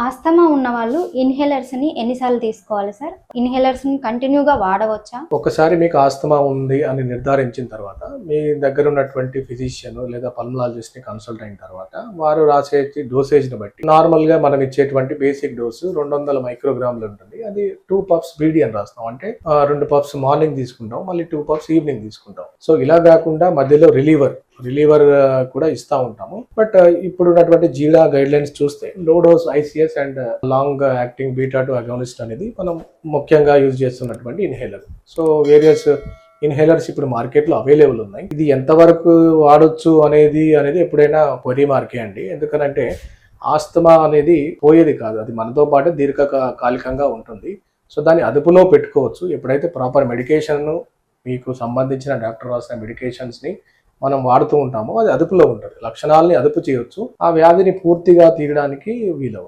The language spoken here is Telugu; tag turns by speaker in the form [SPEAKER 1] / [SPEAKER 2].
[SPEAKER 1] ఆస్తమా ఉన్న వాళ్ళు ఇన్హేలర్స్ ని ఎన్నిసార్లు తీసుకోవాలి సార్? ఇన్హేలర్స్ ని కంటిన్యూగా వాడవచ్చా?
[SPEAKER 2] ఒకసారి మీకు ఆస్తమా ఉంది అని నిర్ధారించిన తర్వాత మీ దగ్గర ఉన్నటువంటి ఫిజిషియన్ లేదా పల్మనాలజిస్ట్ ని కన్సల్ట్ అయిన తర్వాత వారు రాసే డోసేజ్ ని బట్టి నార్మల్ గా మనం ఇచ్చేటువంటి బేసిక్ డోసు 200 మైక్రోగ్రాములు ఉంటుంది. అది 2 పఫ్స్ బీడీ అని రాస్తాం. అంటే 2 పఫ్స్ మార్నింగ్ తీసుకుంటాం, మళ్ళీ 2 పఫ్స్ ఈవినింగ్ తీసుకుంటాం. సో ఇలా కాకుండా మధ్యలో రిలీవర్ కూడా ఇస్తా ఉంటాము. బట్ ఇప్పుడు ఉన్నటువంటి జీడా గైడ్ లైన్స్ చూస్తే low dose ICS and long acting beta 2 agonist అనేది మనం ముఖ్యంగా యూజ్ చేస్తున్నటువంటి ఇన్హేలర్. సో వేరియస్ ఇన్హేలర్స్ ఇప్పుడు మార్కెట్లో అవైలబుల్ ఉన్నాయి. ఇది ఎంతవరకు వాడొచ్చు అనేది ఎప్పుడైనా క్వరీ మార్కే అండి. ఎందుకనంటే ఆస్తమా అనేది పోయేది కాదు, అది మనతో పాటు దీర్ఘకాలికంగా ఉంటుంది. సో దాన్ని అదుపులో పెట్టుకోవచ్చు. ఎప్పుడైతే ప్రాపర్ మెడికేషన్ మీకు సంబంధించిన డాక్టర్ రాసిన మెడికేషన్స్ని మనం వాడుతూ ఉంటామో అది అదుపులో ఉంటుంది. లక్షణాలని అదుపు చేయొచ్చు, ఆ వ్యాధిని పూర్తిగా తీయడానికి వీలవు.